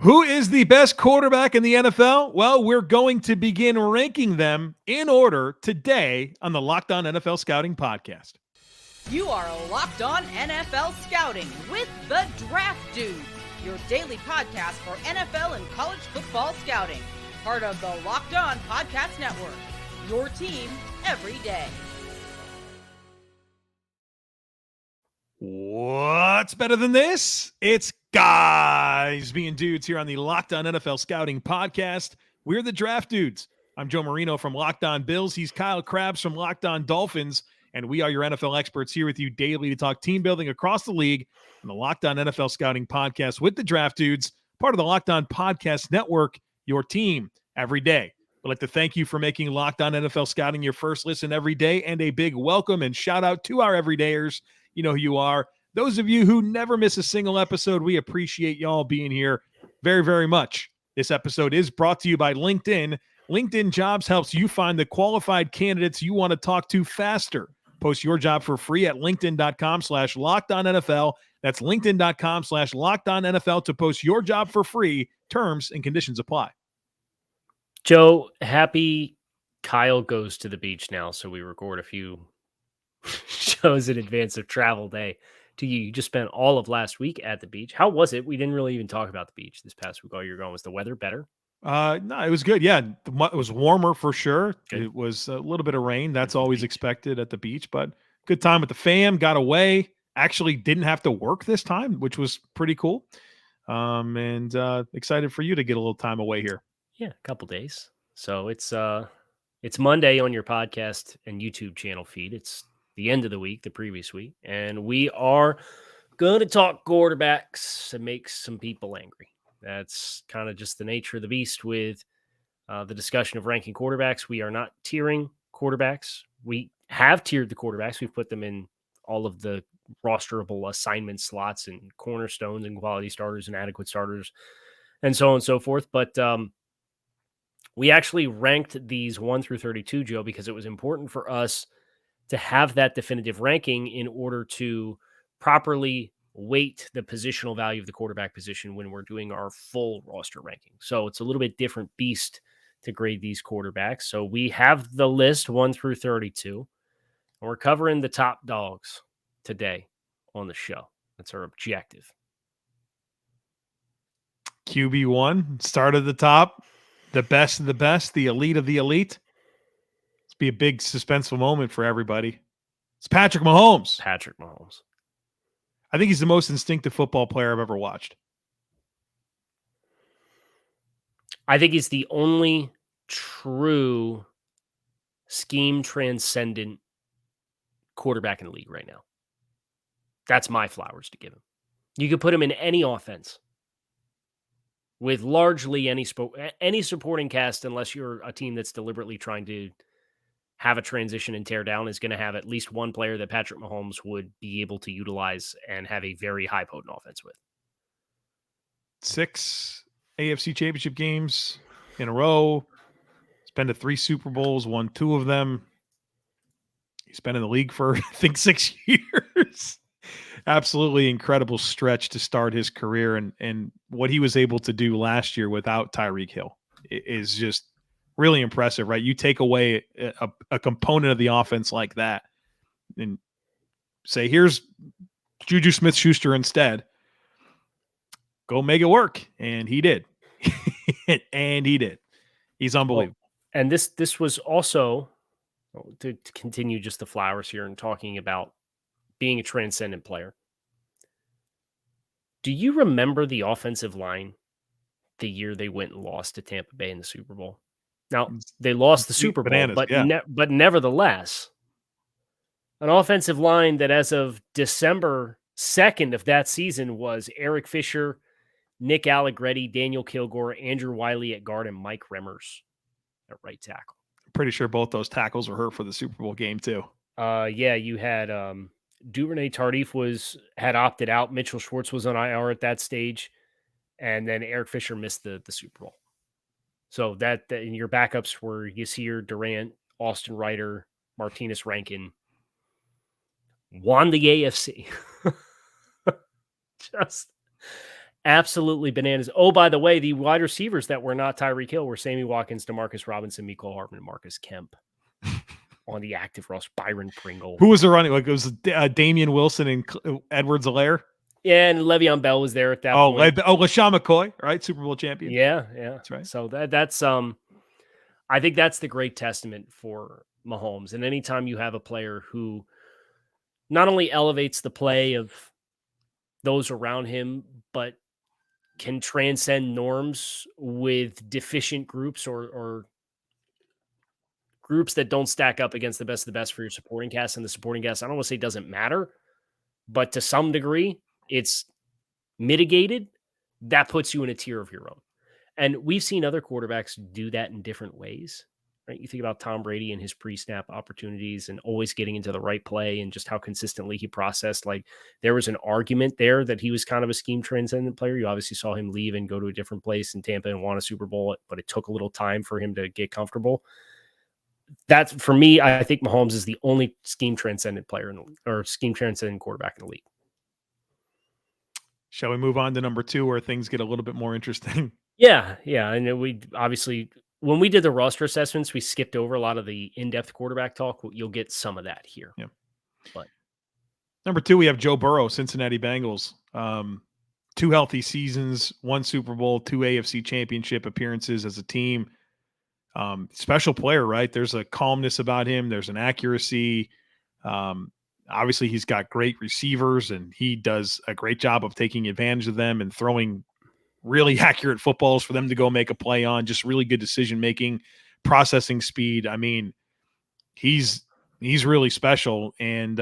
Who is the best quarterback in the NFL? Well, we're going to begin ranking them in order today on the Locked On NFL Scouting Podcast. You are Locked On NFL Scouting with the Draft Dudes, your daily podcast for NFL and college football scouting. Part of the Locked On Podcast Network, your team every day. What's better than this? It's guys being dudes here on the Locked On NFL Scouting Podcast. We're the Draft Dudes. I'm Joe Marino from Locked On Bills. He's Kyle Crabbs from Locked On Dolphins. And we are your NFL experts here with you daily to talk team building across the league on the Locked On NFL Scouting Podcast with the Draft Dudes, part of the Locked On Podcast Network, your team every day. I'd like to thank you for making Locked On NFL Scouting your first listen every day, and a big welcome and shout out to our everydayers. You know who you are. Those of you who never miss a single episode, we appreciate y'all being here very, very much. This episode is brought to you by LinkedIn. LinkedIn Jobs helps you find the qualified candidates you want to talk to faster. Post your job for free at linkedin.com/LockedOnNFL. That's linkedin.com/LockedOnNFL to post your job for free. Terms and conditions apply. Joe, happy Kyle goes to the beach now, so we record a few shows in advance of travel day to you. You just spent all of last week at the beach. How was it? We didn't really even talk about the beach this past week. All you're going, was the weather better? No, it was good. Yeah, it was warmer for sure. Good. It was a little bit of rain. That's always expected at the beach, but good time with the fam. Got away. Actually didn't have to work this time, which was pretty cool. And excited for you to get a little time away here. Yeah, a couple days. So it's Monday on your podcast and YouTube channel feed. It's the end of the week, the previous week, and we are going to talk quarterbacks and make some people angry. That's kind of just the nature of the beast with the discussion of ranking quarterbacks. We are not tiering quarterbacks. We have tiered the quarterbacks. We've put them in all of the rosterable assignment slots and cornerstones and quality starters and adequate starters and so on and so forth. But we actually ranked these 1 through 32, Joe, because it was important for us to have that definitive ranking in order to properly weight the positional value of the quarterback position when we're doing our full roster ranking. So it's a little bit different beast to grade these quarterbacks. So we have the list 1 through 32, and we're covering the top dogs today on the show. That's our objective. QB1, start at the top, the best of the best, the elite of the elite. It's be a big suspenseful moment for everybody. It's Patrick Mahomes. Patrick Mahomes. I think he's the most instinctive football player I've ever watched. I think he's the only true scheme transcendent quarterback in the league right now. That's my flowers to give him. You could put him in any offense with largely any supporting cast, unless you're a team that's deliberately trying to have a transition and tear down, is going to have at least one player that Patrick Mahomes would be able to utilize and have a very high potent offense with. 6 AFC championship games in a row. He's been to 3 Super Bowls, won 2 of them. He's been in the league for, I think, 6 years. Absolutely incredible stretch to start his career. And what he was able to do last year without Tyreek Hill is just really impressive, right? You take away a component of the offense like that and say, here's Juju Smith-Schuster instead. Go make it work. And he did. And he did. He's unbelievable. Well, and this was also, to continue just the flowers here and talking about being a transcendent player. Do you remember the offensive line the year they went and lost to Tampa Bay in the Super Bowl? Now, they lost the Super Bowl, Bananas, but yeah. but nevertheless, an offensive line that as of December 2nd of that season was Eric Fisher, Nick Allegretti, Daniel Kilgore, Andrew Wiley at guard, and Mike Remmers at right tackle. Pretty sure both those tackles were hurt for the Super Bowl game too. Yeah, you had Duvernay Tardif had opted out. Mitchell Schwartz was on IR at that stage, and then Eric Fisher missed the Super Bowl. So that in your backups were Yasir Durant, Austin Ryder, Martinez Rankin, won the AFC. Just Absolutely bananas. Oh, by the way, the wide receivers that were not Tyreek Hill were Sammy Watkins, DeMarcus Robinson, Mecole Hardman, and Marcus Kemp on the active roster. Byron Pringle. Who was the running? Like it was Damian Wilson and Edwards-Helaire. Yeah, and Le'Veon Bell was there at that point. LaShawn McCoy, right? Super Bowl champion. Yeah. That's right. So that's I think that's the great testament for Mahomes. And anytime you have a player who not only elevates the play of those around him, but can transcend norms with deficient groups or groups that don't stack up against the best of the best for your supporting cast. And the supporting cast, I don't want to say doesn't matter, but to some degree, it's mitigated. That puts you in a tier of your own. And we've seen other quarterbacks do that in different ways, right? You think about Tom Brady and his pre-snap opportunities and always getting into the right play and just how consistently he processed. Like there was an argument there that he was kind of a scheme transcendent player. You obviously saw him leave and go to a different place in Tampa and won a Super Bowl, but it took a little time for him to get comfortable. That's for me. I think Mahomes is the only scheme transcendent player or scheme transcendent quarterback in the league. Shall we move on to number 2 where things get a little bit more interesting? Yeah. And we obviously, when we did the roster assessments, we skipped over a lot of the in-depth quarterback talk. You'll get some of that here. Yeah. But number 2, we have Joe Burrow, Cincinnati Bengals. 2 healthy seasons, 1 Super Bowl, 2 AFC championship appearances as a team. Special player, right? There's a calmness about him. There's an accuracy. Obviously, he's got great receivers, and he does a great job of taking advantage of them and throwing really accurate footballs for them to go make a play on. Just really good decision-making, processing speed. I mean, he's really special, and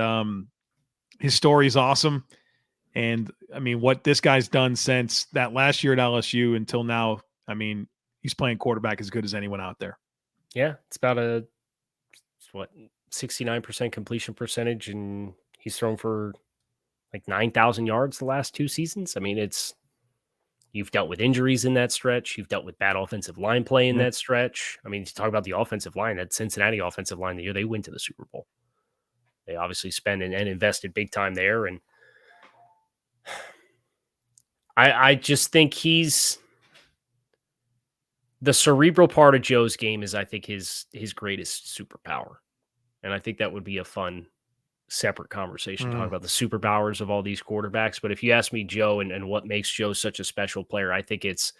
his story is awesome. And, I mean, what this guy's done since that last year at LSU until now, I mean, he's playing quarterback as good as anyone out there. Yeah, it's about 69% completion percentage, and he's thrown for like 9,000 yards the last 2 seasons. I mean, you've dealt with injuries in that stretch. You've dealt with bad offensive line play in that stretch. I mean, to talk about the offensive line, that Cincinnati offensive line, the year they went to the Super Bowl, they obviously spent and invested big time there. And I just think he's the cerebral part of Joe's game is, I think, his greatest superpower. And I think that would be a fun separate conversation to talk about the superpowers of all these quarterbacks. But if you ask me, Joe, and what makes Joe such a special player, I think it's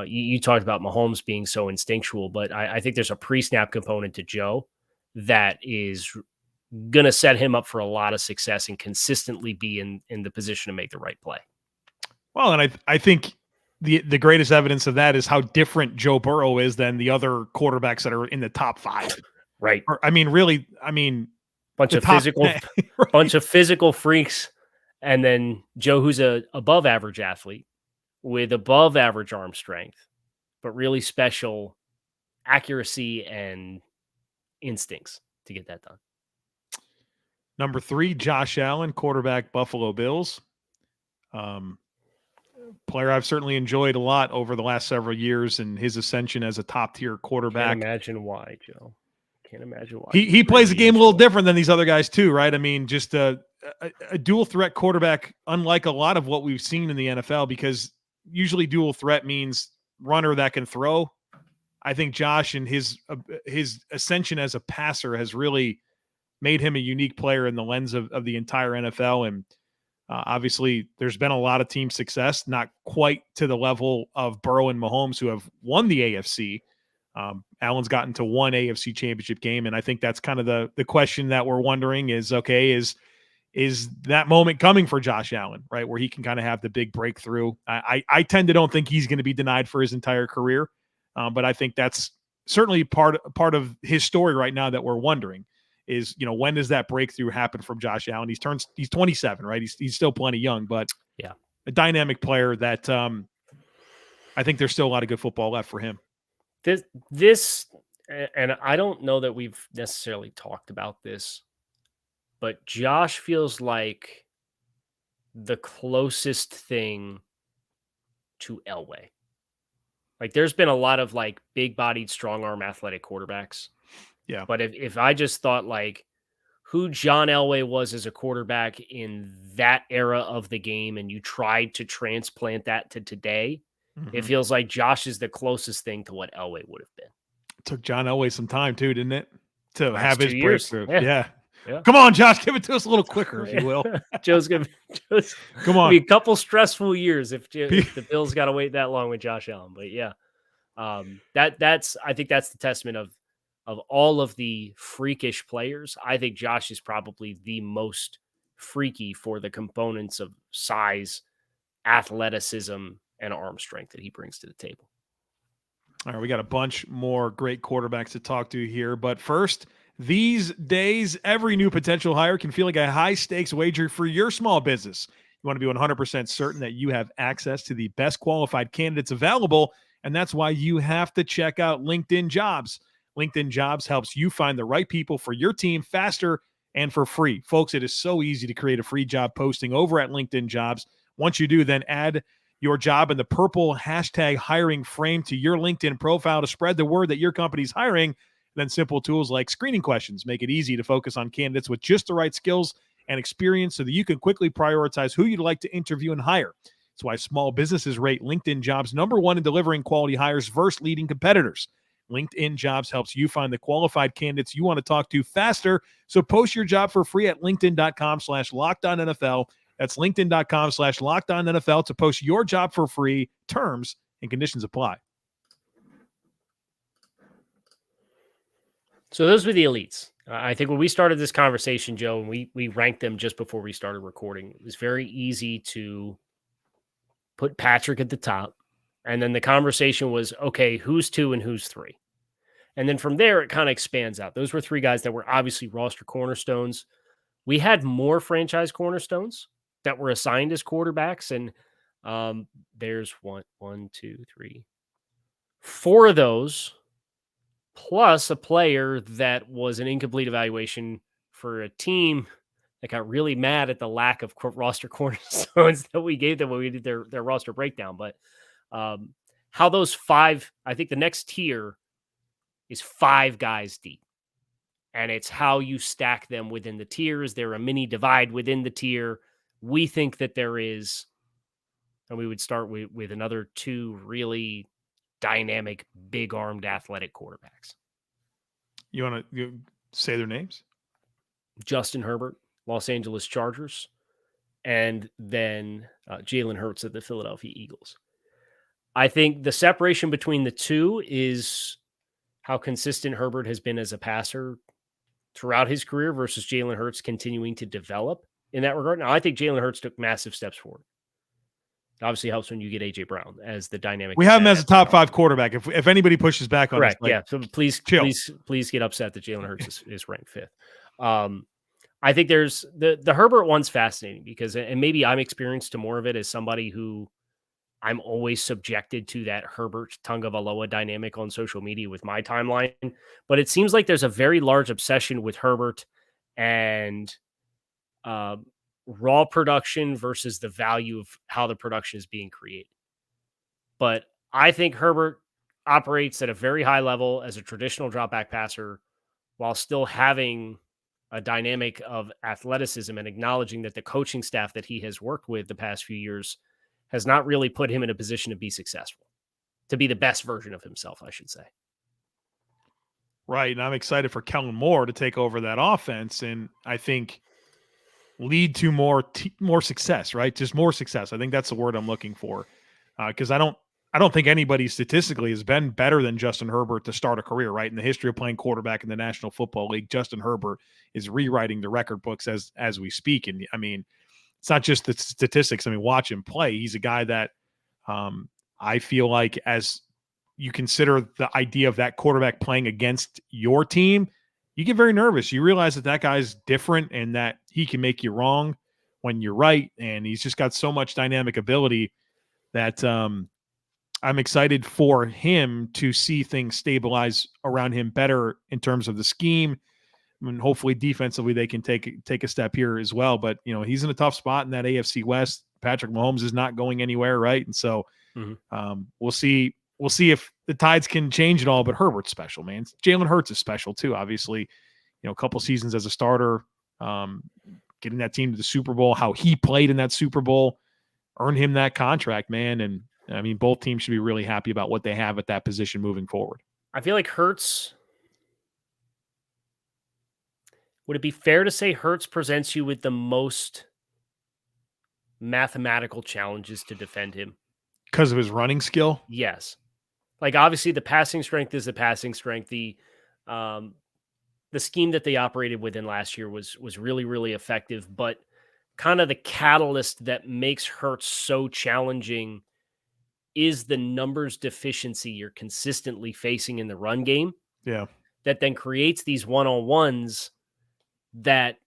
you talked about Mahomes being so instinctual, but I think there's a pre-snap component to Joe that is going to set him up for a lot of success and consistently be in the position to make the right play. Well, and I think the greatest evidence of that is how different Joe Burrow is than the other quarterbacks that are in the top 5. Right. I mean, really, bunch of physical freaks, and then Joe, who's a above average athlete with above average arm strength, but really special accuracy and instincts to get that done. Number 3, Josh Allen, quarterback, Buffalo Bills. Player I've certainly enjoyed a lot over the last several years and his ascension as a top tier quarterback. Can't imagine why, Joe. Can't imagine why. He plays the game a little different than these other guys too, right? I mean, just a dual threat quarterback, unlike a lot of what we've seen in the NFL, because usually dual threat means runner that can throw. I think Josh and his ascension as a passer has really made him a unique player in the lens of the entire NFL. And obviously, there's been a lot of team success, not quite to the level of Burrow and Mahomes, who have won the AFC. Allen's gotten to 1 AFC championship game, and I think that's kind of the question that we're wondering is that moment coming for Josh Allen, right, where he can kind of have the big breakthrough. I tend to don't think he's going to be denied for his entire career, but I think that's certainly part of his story right now that we're wondering is, when does that breakthrough happen from Josh Allen? He's 27, right? He's still plenty young, but yeah, a dynamic player that I think there's still a lot of good football left for him. This, and I don't know that we've necessarily talked about this, but Josh feels like the closest thing to Elway. Like there's been a lot of like big bodied, strong arm, athletic quarterbacks. Yeah. But if I just thought like who John Elway was as a quarterback in that era of the game, and you tried to transplant that to today, it feels like Josh is the closest thing to what Elway would have been. It took John Elway some time too, didn't it? To have his 2 years. breakthrough. Yeah. Come on, Josh, give it to us a little quicker, if you will. Joe's gonna come on. Be a couple stressful years if the Bills got to wait that long with Josh Allen. But yeah, I think that's the testament of all of the freakish players. I think Josh is probably the most freaky for the components of size, athleticism, and arm strength that he brings to the table. All right, we got a bunch more great quarterbacks to talk to here. But first, these days, every new potential hire can feel like a high-stakes wager for your small business. You want to be 100% certain that you have access to the best qualified candidates available, and that's why you have to check out LinkedIn Jobs. LinkedIn Jobs helps you find the right people for your team faster and for free. Folks, it is so easy to create a free job posting over at LinkedIn Jobs. Once you do, then add your job in the purple hashtag hiring frame to your LinkedIn profile to spread the word that your company's hiring. Then simple tools like screening questions make it easy to focus on candidates with just the right skills and experience so that you can quickly prioritize who you'd like to interview and hire. That's why small businesses rate LinkedIn Jobs #1 in delivering quality hires versus leading competitors. LinkedIn Jobs helps you find the qualified candidates you want to talk to faster. So post your job for free at linkedin.com/LockedOnNFL. That's linkedin.com/LockedOnNFL to post your job for free. Terms and conditions apply. So those were the elites. I think when we started this conversation, Joe, and we ranked them just before we started recording, it was very easy to put Patrick at the top. And then the conversation was, okay, who's 2 and who's 3? And then from there, it kind of expands out. Those were 3 guys that were obviously roster cornerstones. We had more franchise cornerstones that were assigned as quarterbacks. And there's 1, 2, 3, 4 of those, plus a player that was an incomplete evaluation for a team that got really mad at the lack of roster cornerstones that we gave them when we did their roster breakdown. But how those 5, I think the next tier is 5 guys deep. And it's how you stack them within the tier. Is there a mini divide within the tier? We think that there is. And we would start with another 2 really dynamic, big-armed, athletic quarterbacks. You want to say their names? Justin Herbert, Los Angeles Chargers, and then Jalen Hurts of the Philadelphia Eagles. I think the separation between the 2 is how consistent Herbert has been as a passer throughout his career versus Jalen Hurts continuing to develop in that regard. Now, I think Jalen Hurts took massive steps forward. It obviously helps when you get A.J. Brown as the dynamic. We have him as a top 5 quarterback. If anybody pushes back on correct, us, yeah. So please get upset that Jalen Hurts is ranked 5th. I think there's the Herbert one's fascinating because, and maybe I'm experienced to more of it as somebody who I'm always subjected to that Herbert Tagovailoa dynamic on social media with my timeline. But it seems like there's a very large obsession with Herbert and raw production versus the value of how the production is being created. But I think Herbert operates at a very high level as a traditional drop back passer while still having a dynamic of athleticism and acknowledging that the coaching staff that he has worked with the past few years has not really put him in a position to be successful, to be the best version of himself, I should say. Right. And I'm excited for Kellen Moore to take over that offense. And I think lead to more success, right? Just more success. I think that's the word I'm looking for. Because I don't think anybody statistically has been better than Justin Herbert to start a career, right? In the history of playing quarterback in the National Football League, Justin Herbert is rewriting the record books as we speak. And I mean, it's not just the statistics. I mean, watch him play. He's a guy that I feel like, as you consider the idea of that quarterback playing against your team, you get very nervous. You realize that guy's different and that he can make you wrong when you're right. And he's just got so much dynamic ability that I'm excited for him to see things stabilize around him better in terms of the scheme. I mean, hopefully defensively they can take a step here as well. But, you know, he's in a tough spot in that AFC West. Patrick Mahomes is not going anywhere, right? And so we'll see. We'll see if the tides can change at all, but Herbert's special, man. Jalen Hurts is special too, obviously. You know, a couple seasons as a starter, getting that team to the Super Bowl, how he played in that Super Bowl, earned him that contract, man. And I mean, both teams should be really happy about what they have at that position moving forward. I feel like Hurts. Would it be fair to say Hurts presents you with the most mathematical challenges to defend him? Because of his running skill? Yes. Like, obviously, the passing strength is the passing strength. The scheme that they operated within last year was really, really effective. But kind of the catalyst that makes Hurts so challenging is the numbers deficiency you're consistently facing in the run game. Yeah. That then creates these one-on-ones that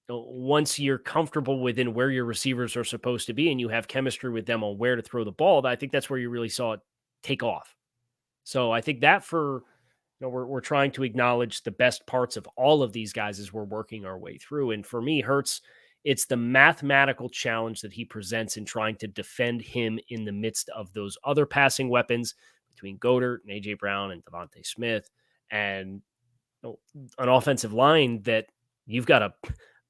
once you're comfortable within where your receivers are supposed to be and you have chemistry with them on where to throw the ball, I think that's where you really saw it take off. So I think that we're trying to acknowledge the best parts of all of these guys as we're working our way through. And for me, Hurts, it's the mathematical challenge that he presents in trying to defend him in the midst of those other passing weapons between Goddard and A.J. Brown and Devontae Smith and an offensive line that you've got a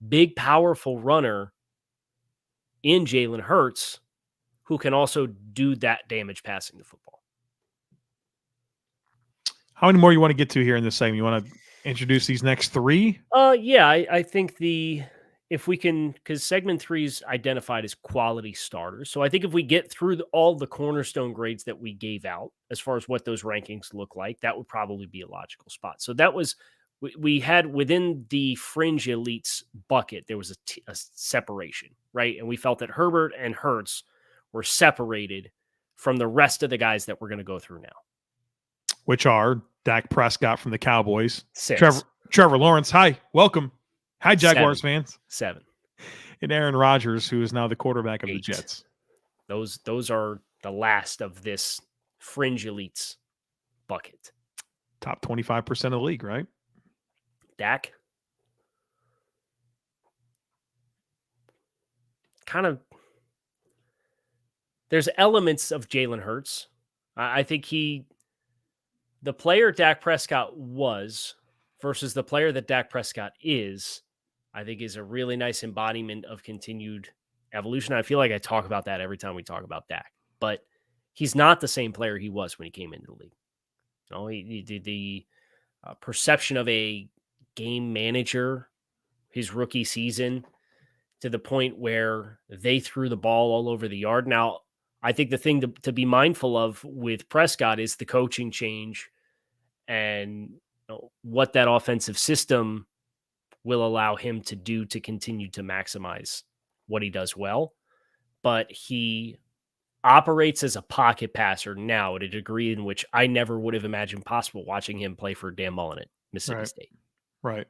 big, powerful runner in Jalen Hurts who can also do that damage passing the football. How many more you want to get to here in this segment? You want to introduce these next three? Yeah, I think if we can, because segment 3 is identified as quality starters. So I think if we get through all the cornerstone grades that we gave out, as far as what those rankings look like, that would probably be a logical spot. So that was, we had within the fringe elites bucket, there was a separation, right? And we felt that Herbert and Hurts were separated from the rest of the guys that we're going to go through now. Which are Dak Prescott from the Cowboys. 6. Trevor Lawrence. Hi, welcome. Hi, Jaguars 7. fans. 7. And Aaron Rodgers, who is now the quarterback of 8. the Jets. Those are the last of this fringe elites bucket. Top 25% of the league, right? Dak. Kind of. There's elements of Jalen Hurts. I think the player Dak Prescott was versus the player that Dak Prescott is, I think is a really nice embodiment of continued evolution. I feel like I talk about that every time we talk about Dak, but he's not the same player he was when he came into the league. He did the perception of a game manager his rookie season to the point where they threw the ball all over the yard. Now, I think the thing to be mindful of with Prescott is the coaching change and what that offensive system will allow him to do to continue to maximize what he does well. But he operates as a pocket passer now at a degree in which I never would have imagined possible watching him play for Dan Mullen at Mississippi State. Right.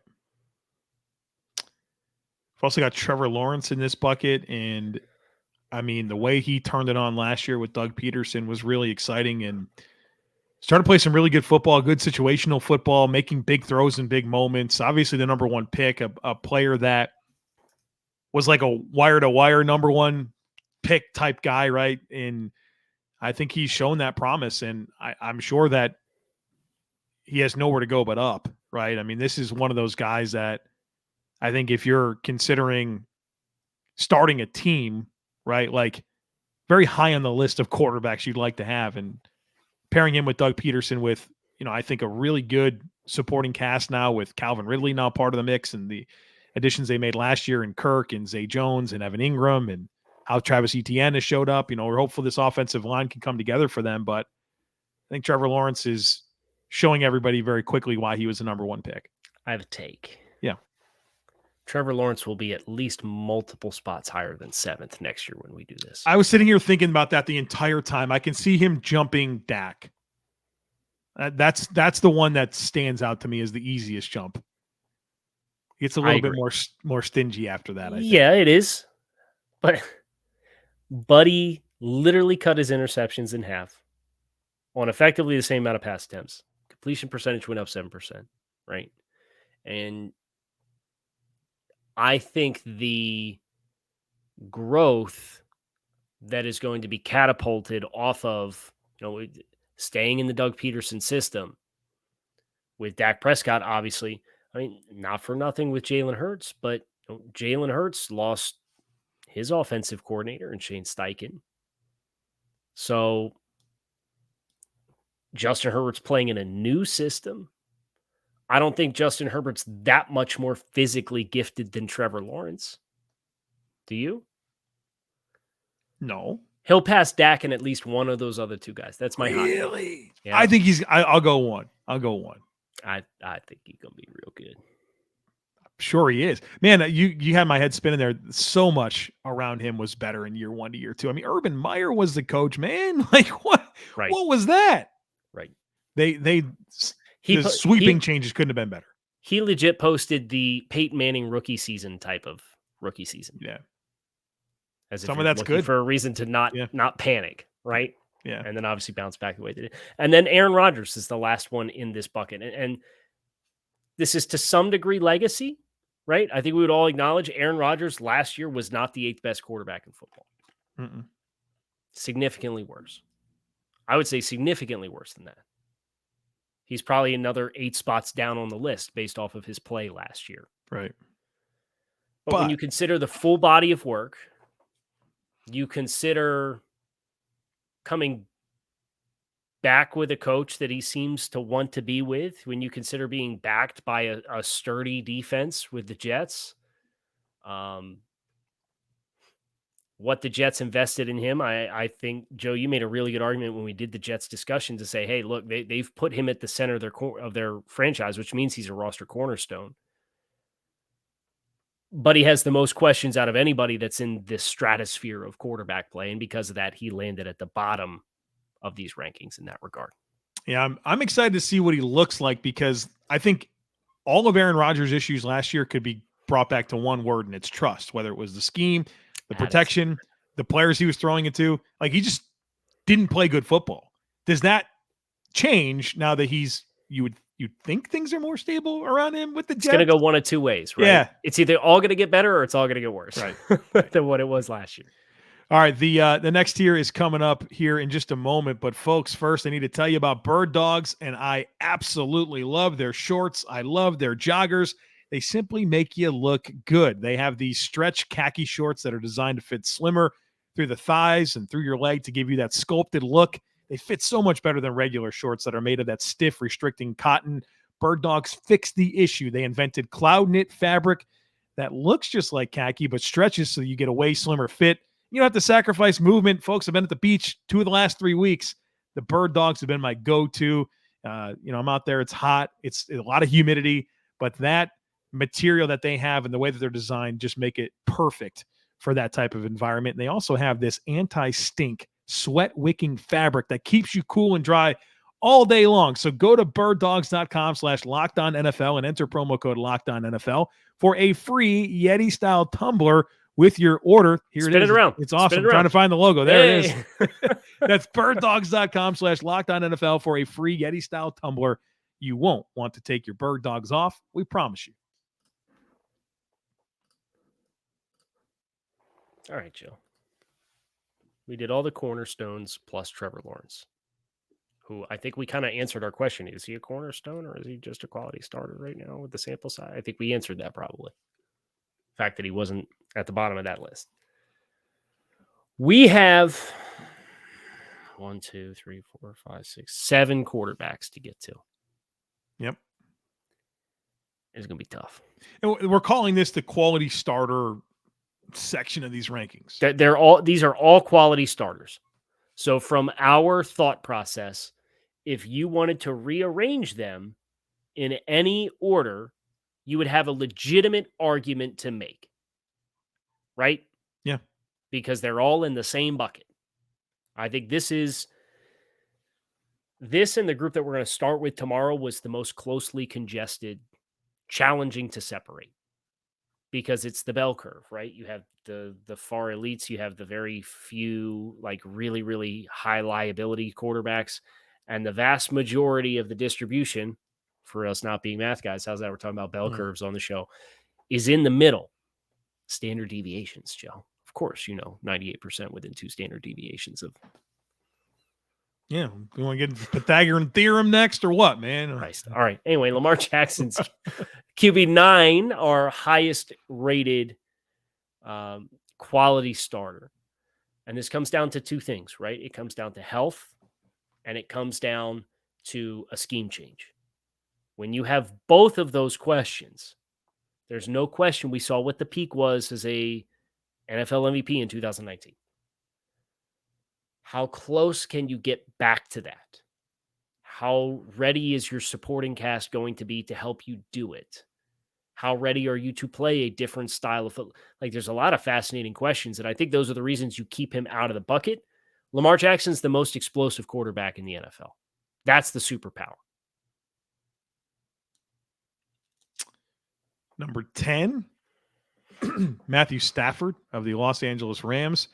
We've also got Trevor Lawrence in this bucket. And I mean, the way he turned it on last year with Doug Peterson was really exciting and started to play some really good football, good situational football, making big throws in big moments. Obviously, the number one pick, a player that was like a wire-to-wire number one pick type guy, right? And I think he's shown that promise, and I'm sure that he has nowhere to go but up, right? I mean, this is one of those guys that I think if you're considering starting a team, right, like very high on the list of quarterbacks you'd like to have, and pairing him with Doug Peterson with, I think a really good supporting cast now with Calvin Ridley now part of the mix and the additions they made last year in Kirk and Zay Jones and Evan Ingram and how Travis Etienne has showed up. We're hopeful this offensive line can come together for them, but I think Trevor Lawrence is showing everybody very quickly why he was the number one pick. I have a take. Yeah. Trevor Lawrence will be at least multiple spots higher than 7th next year when we do this. I was sitting here thinking about that the entire time. I can see him jumping Dak. That's the one that stands out to me as the easiest jump. It's a little bit more stingy after that, I think. Yeah, it is. But Buddy literally cut his interceptions in half on effectively the same amount of pass attempts. Completion percentage went up 7%, right? And I think the growth that is going to be catapulted off of, staying in the Doug Peterson system with Dak Prescott, obviously, I mean, not for nothing with Jalen Hurts, but Jalen Hurts lost his offensive coordinator and Shane Steichen. So Justin Herbert's playing in a new system. I don't think Justin Herbert's that much more physically gifted than Trevor Lawrence. Do you? No. He'll pass Dak and at least one of those other two guys. That's my really. Yeah. I think I'll go one. I think he's gonna be real good. Sure he is. Man, you had my head spinning there. So much around him was better in year 1 to year 2. I mean, Urban Meyer was the coach, man. Like what? Right. What was that? Right. The sweeping changes couldn't have been better. He legit posted the Peyton Manning rookie season type of rookie season. Yeah. As some of that's good for a reason to not panic, right? Yeah. And then obviously bounce back the way they did. And then Aaron Rodgers is the last one in this bucket. And this is to some degree legacy, right? I think we would all acknowledge Aaron Rodgers last year was not the 8th best quarterback in football. Mm-mm. Significantly worse. I would say significantly worse than that. He's probably another 8 spots down on the list based off of his play last year. Right. But when you consider the full body of work, you consider coming back with a coach that he seems to want to be with, when you consider being backed by a sturdy defense with the Jets, what the Jets invested in him, I think, Joe, you made a really good argument when we did the Jets discussion to say, hey, look, they've put him at the center of their franchise, which means he's a roster cornerstone. But he has the most questions out of anybody that's in this stratosphere of quarterback play. And because of that, he landed at the bottom of these rankings in that regard. Yeah, I'm excited to see what he looks like, because I think all of Aaron Rodgers' issues last year could be brought back to one word, and it's trust, whether it was the scheme, the protection, the players he was throwing it to. Like, he just didn't play good football. Does that change now that you'd think things are more stable around him with the Jets? It's going to go one of two ways, right? Yeah. It's either all going to get better or it's all going to get worse, right? Than what it was last year. All right, the next tier is coming up here in just a moment. But, folks, first I need to tell you about Bird Dogs, and I absolutely love their shorts. I love their joggers. They simply make you look good. They have these stretch khaki shorts that are designed to fit slimmer through the thighs and through your leg to give you that sculpted look. They fit so much better than regular shorts that are made of that stiff, restricting cotton. Bird Dogs fixed the issue. They invented cloud knit fabric that looks just like khaki but stretches so you get a way slimmer fit. You don't have to sacrifice movement. Folks, I've been at the beach 2 of the last 3 weeks. The Bird Dogs have been my go-to. I'm out there. It's hot. It's a lot of humidity, but that material that they have and the way that they're designed just make it perfect for that type of environment. And they also have this anti-stink sweat wicking fabric that keeps you cool and dry all day long. So go to birddogs.com/LockedOnNFL and enter promo code LockedOnNFL for a free Yeti style tumbler with your order. Here Spin it around. It's awesome. I'm trying to find the logo. There it is. That's birddogs.com/LockedOnNFL for a free Yeti style tumbler. You won't want to take your Bird Dogs off. We promise you. All right, Joe. We did all the cornerstones plus Trevor Lawrence, who I think we kind of answered our question. Is he a cornerstone or is he just a quality starter right now with the sample size? I think we answered that probably. The fact that he wasn't at the bottom of that list. We have 1, 2, 3, 4, 5, 6, 7 quarterbacks to get to. Yep. It's going to be tough. And we're calling this the quality starter section of these rankings. These are all quality starters. So from our thought process, if you wanted to rearrange them in any order, you would have a legitimate argument to make. Right? Yeah. Because they're all in the same bucket. I think this and the group that we're going to start with tomorrow was the most closely congested, challenging to separate. Because it's the bell curve, right? You have the far elites, you have the very few, like really, really high liability quarterbacks, and the vast majority of the distribution, for us not being math guys, how's that? We're talking about bell curves on the show, is in the middle. Standard deviations, Joe. Of course, 98% within 2 standard deviations of. Yeah, you want to get Pythagorean theorem next or what, man? Christ. All right. Anyway, Lamar Jackson's QB9, our highest rated quality starter. And this comes down to two things, right? It comes down to health and it comes down to a scheme change. When you have both of those questions, there's no question we saw what the peak was as a NFL MVP in 2019. How close can you get back to that? How ready is your supporting cast going to be to help you do it? How ready are you to play a different style of football? Like, there's a lot of fascinating questions, and I think those are the reasons you keep him out of the bucket. Lamar Jackson's the most explosive quarterback in the NFL. That's the superpower. Number 10, Matthew Stafford of the Los Angeles Rams.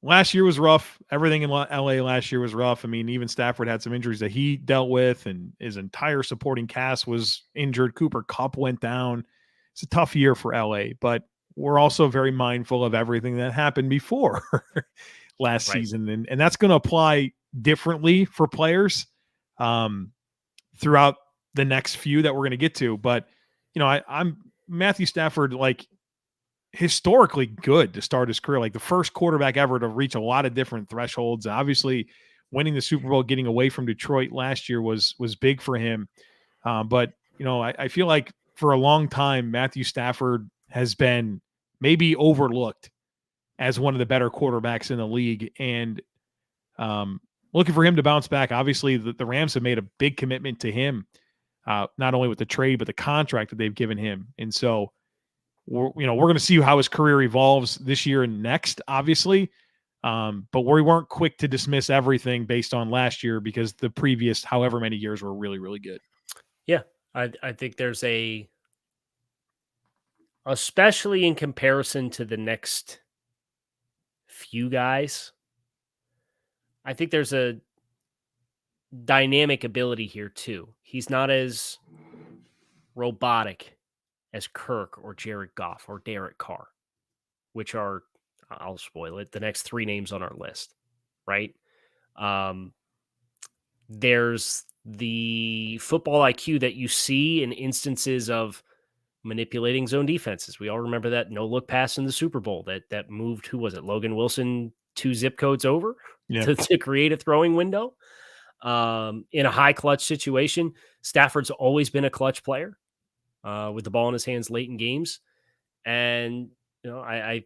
Last year was rough. Everything in LA last year was rough. I mean, even Stafford had some injuries that he dealt with, and his entire supporting cast was injured. Cooper Kupp went down. It's a tough year for LA, but we're also very mindful of everything that happened before last season. And that's going to apply differently for players throughout the next few that we're going to get to. But, you know, I'm Matthew Stafford, like, historically good to start his career, like the first quarterback ever to reach a lot of different thresholds. Obviously, winning the Super Bowl, getting away from Detroit last year was big for him. But, you know, I feel like for a long time, Matthew Stafford has been maybe overlooked as one of the better quarterbacks in the league. And looking for him to bounce back. Obviously, the Rams have made a big commitment to him, not only with the trade, but the contract that they've given him. And so, we're going to see how his career evolves this year and next, obviously. But we weren't quick to dismiss everything based on last year because the previous however many years were really, really good. Yeah, I think there's especially in comparison to the next few guys, I think there's a dynamic ability here too. He's not as robotic as Kirk or Jared Goff or Derek Carr, which are, I'll spoil it, the next three names on our list, right? There's the football IQ that you see in instances of manipulating zone defenses. We all remember that no-look pass in the Super Bowl that moved, who was it, Logan Wilson 2 zip codes over to create a throwing window. In a high clutch situation, Stafford's always been a clutch player. With the ball in his hands late in games. And, you know, I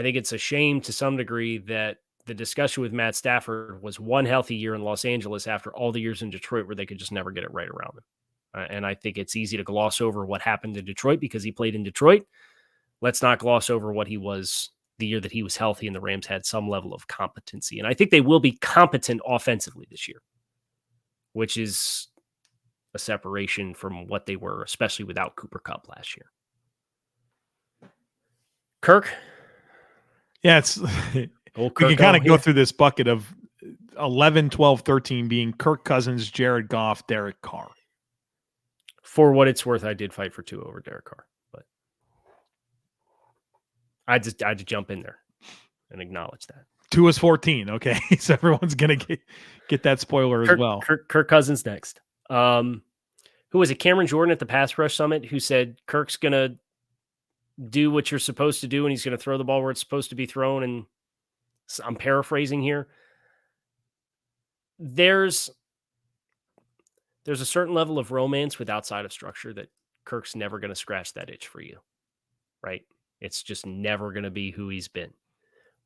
think it's a shame to some degree that the discussion with Matt Stafford was one healthy year in Los Angeles after all the years in Detroit where they could just never get it right around him. And I think it's easy to gloss over what happened in Detroit because he played in Detroit. Let's not gloss over what he was the year that he was healthy and the Rams had some level of competency. And I think they will be competent offensively this year, which is a separation from what they were, especially without Cooper Kupp last year. Kirk? Yeah, it's we can kind of go through this bucket of 11, 12, 13 being Kirk Cousins, Jared Goff, Derek Carr. For what it's worth, I did fight for 2 over Derek Carr, but I had to jump in there and acknowledge that. 2 is 14, okay? So everyone's going to get that spoiler as well. Kirk Cousins next. Who was it? Cameron Jordan at the Pass Rush Summit who said Kirk's going to do what you're supposed to do and he's going to throw the ball where it's supposed to be thrown. And I'm paraphrasing here. There's a certain level of romance with outside of structure that Kirk's never going to scratch that itch for you, right? It's just never going to be who he's been.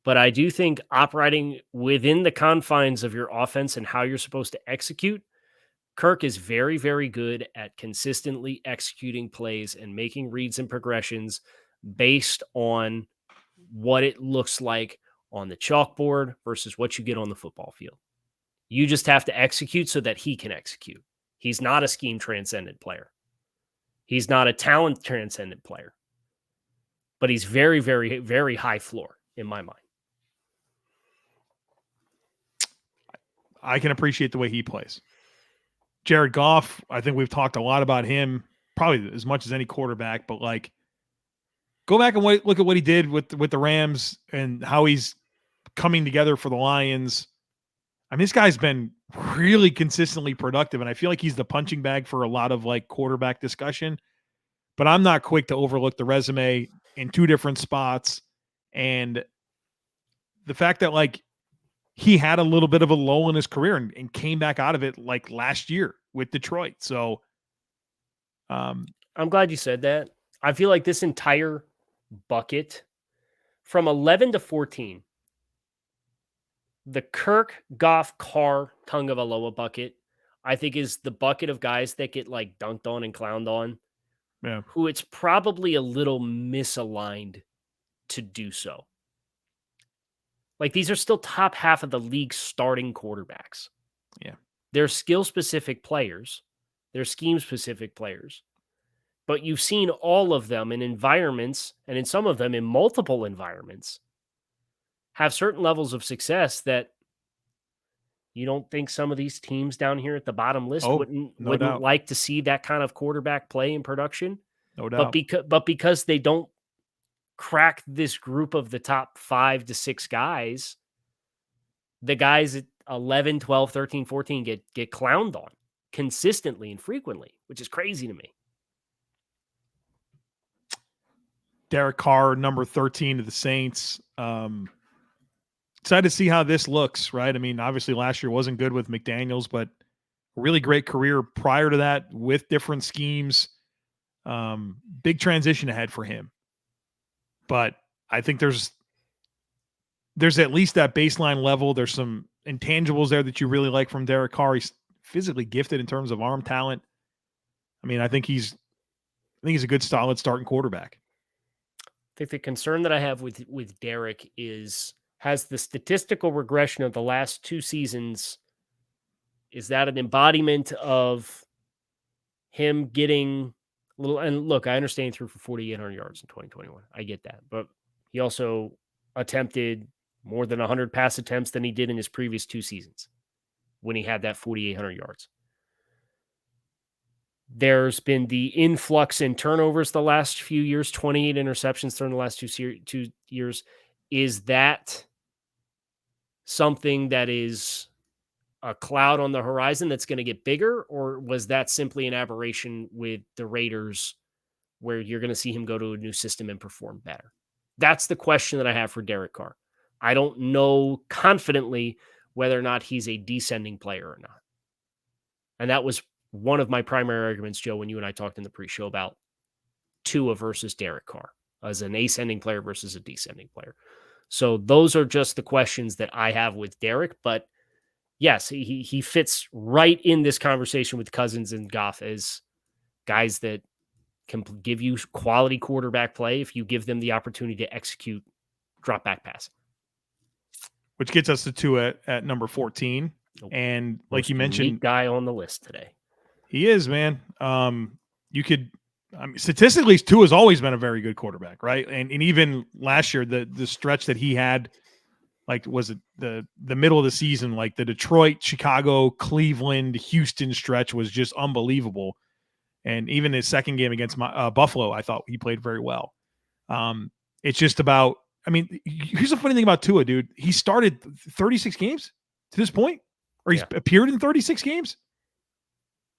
But I do think operating within the confines of your offense and how you're supposed to execute, Kirk is very, very good at consistently executing plays and making reads and progressions based on what it looks like on the chalkboard versus what you get on the football field. You just have to execute so that he can execute. He's not a scheme transcendent player. He's not a talent transcendent player. But he's very, very, very high floor in my mind. I can appreciate the way he plays. Jared Goff, I think we've talked a lot about him, probably as much as any quarterback, but like, go back and look at what he did with the Rams and how he's coming together for the Lions. I mean, this guy's been really consistently productive, and I feel like he's the punching bag for a lot of like quarterback discussion. but I'm not quick to overlook the resume in two different spots. And the fact that like he had a little bit of a lull in his career and came back out of it like last year with Detroit. So I'm glad you said that. I feel like this entire bucket from 11 to 14, the Kirk, Goff, Carr, Tagovailoa bucket, I think is the bucket of guys that get like dunked on and clowned on. Yeah. Who it's probably a little misaligned to do so. Like these are still top half of the league starting quarterbacks. Yeah. They're skill specific players. They're scheme specific players. But you've seen all of them in environments, and in some of them in multiple environments, have certain levels of success that you don't think some of these teams down here at the bottom list wouldn't doubt. like to see that kind of quarterback play in production. No doubt. But because they don't crack this group of the top 5 to 6 guys, the guys at 11, 12, 13, 14 get clowned on consistently and frequently, which is crazy to me. Derek Carr, number 13 to the Saints. Excited to see how this looks, right? I mean, obviously last year wasn't good with McDaniels, but a really great career prior to that with different schemes. Big transition ahead for him. But I think there's at least that baseline level. There's some intangibles there that you really like from Derek Carr. He's physically gifted in terms of arm talent. I mean, I think he's a good, solid starting quarterback. I think the concern that I have with Derek has the statistical regression of the last 2 seasons. Is that an embodiment of him getting a little? And look, I understand he threw for 4,800 yards in 2021. I get that, but he also attempted more than 100 pass attempts than he did in his previous 2 seasons when he had that 4,800 yards. There's been the influx in turnovers the last few years, 28 interceptions during the last 2 years. Is that something that is a cloud on the horizon that's going to get bigger, or was that simply an aberration with the Raiders where you're going to see him go to a new system and perform better? That's the question that I have for Derek Carr. I don't know confidently whether or not he's a descending player or not. And that was one of my primary arguments, Joe, when you and I talked in the pre-show about Tua versus Derek Carr as an ascending player versus a descending player. So those are just the questions that I have with Derek. But yes, he fits right in this conversation with Cousins and Goff as guys that can give you quality quarterback play if you give them the opportunity to execute drop back passing. Which gets us to Tua at number 14. And like you mentioned, guy on the list today. He is, man. Statistically, Tua's always been a very good quarterback, right? And even last year, the stretch that he had, like, was it the middle of the season, like the Detroit, Chicago, Cleveland, Houston stretch was just unbelievable. And even his second game against Buffalo, I thought he played very well. It's just about, I mean, here's the funny thing about Tua, dude. He started 36 games to this point, or he's appeared in 36 games.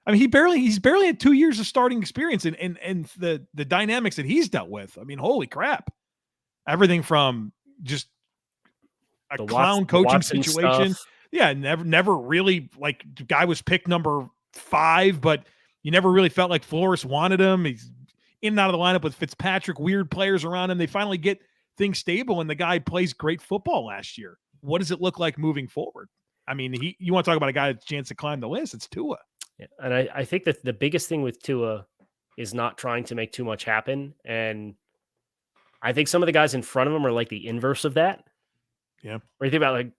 I mean, he's barely had 2 years of starting experience and the dynamics that he's dealt with. I mean, holy crap. Everything from just a clown coaching situation. Stuff. Yeah, never really, like, the guy was picked number 5, but you never really felt like Flores wanted him. He's in and out of the lineup with Fitzpatrick, weird players around him. They finally get things stable, and the guy plays great football last year. What does it look like moving forward? I mean, you want to talk about a guy that's a chance to climb the list, it's Tua. Yeah, and I think that the biggest thing with Tua is not trying to make too much happen. And I think some of the guys in front of him are like the inverse of that. Yeah. Or you think about like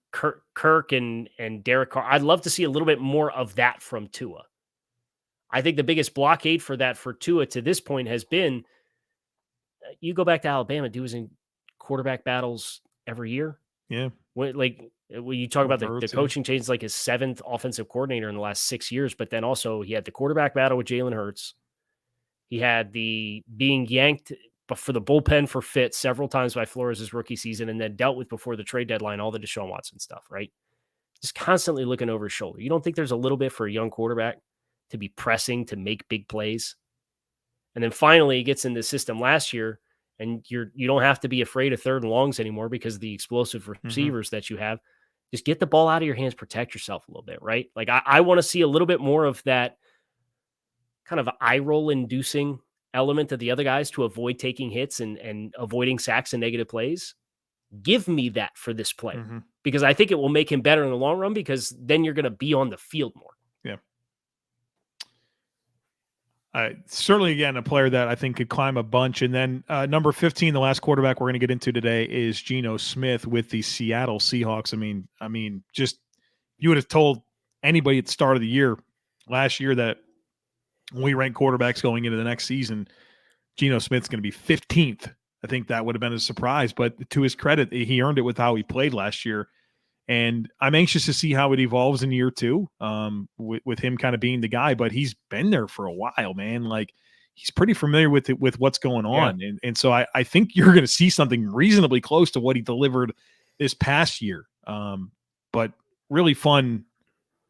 Kirk and Derek Carr. I'd love to see a little bit more of that from Tua. I think the biggest blockade for that for Tua to this point has been, you go back to Alabama, dude was in quarterback battles every year. Yeah. When you talk about the coaching change, like his 7th offensive coordinator in the last 6 years, but then also he had the quarterback battle with Jalen Hurts. He had the being yanked for the bullpen for Fitz several times by Flores' rookie season, and then dealt with before the trade deadline, all the Deshaun Watson stuff, right? Just constantly looking over his shoulder. You don't think there's a little bit for a young quarterback to be pressing to make big plays? And then finally he gets in the system last year, and you don't have to be afraid of third and longs anymore because of the explosive receivers that you have. Just get the ball out of your hands, protect yourself a little bit, right? Like I want to see a little bit more of that kind of eye roll inducing element of the other guys to avoid taking hits and avoiding sacks and negative plays. Give me that for this play because I think it will make him better in the long run because then you're going to be on the field more. Yeah. Certainly, again, a player that I think could climb a bunch. And then number 15, the last quarterback we're going to get into today is Geno Smith with the Seattle Seahawks. I mean, just you would have told anybody at the start of the year last year that when we rank quarterbacks going into the next season, Geno Smith's going to be 15th. I think that would have been a surprise, but to his credit, he earned it with how he played last year. And I'm anxious to see how it evolves in year two with him kind of being the guy, but he's been there for a while, man. Like he's pretty familiar with it, with what's going on. Yeah. And so I think you're going to see something reasonably close to what he delivered this past year. But really fun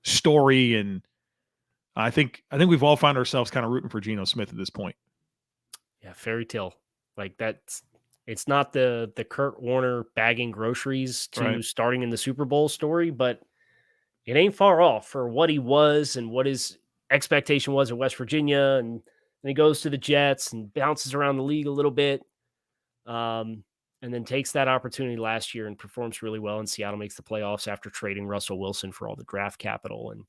story. And I think we've all found ourselves kind of rooting for Geno Smith at this point. Yeah. Fairy tale. Like it's not the Kurt Warner bagging groceries to starting in the Super Bowl story, but it ain't far off for what he was and what his expectation was at West Virginia. And then he goes to the Jets and bounces around the league a little bit. And then takes that opportunity last year and performs really well. And Seattle makes the playoffs after trading Russell Wilson for all the draft capital. And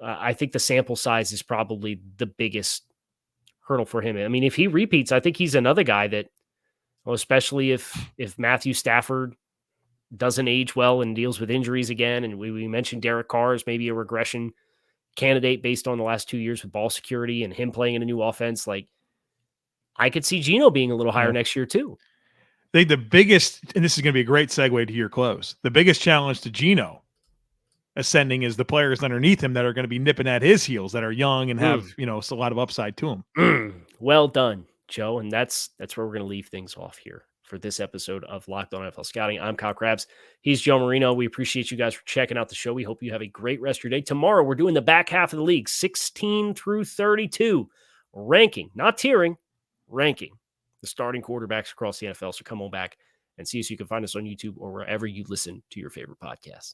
I think the sample size is probably the biggest hurdle for him. I mean, if he repeats, I think he's another guy that, well, especially if Matthew Stafford doesn't age well and deals with injuries again, and we mentioned Derek Carr as maybe a regression candidate based on the last 2 years with ball security and him playing in a new offense, like I could see Geno being a little higher next year too. I think the biggest, and this is going to be a great segue to your close, the biggest challenge to Geno ascending is the players underneath him that are going to be nipping at his heels that are young and have, a lot of upside to them. Well done, Joe. And that's where we're going to leave things off here for this episode of Locked On NFL Scouting. I'm Kyle Crabbs. He's Joe Marino. We appreciate you guys for checking out the show. We hope you have a great rest of your day. Tomorrow, we're doing the back half of the league, 16 through 32, ranking, not tiering, ranking the starting quarterbacks across the NFL. So come on back and see us. You can find us on YouTube or wherever you listen to your favorite podcast.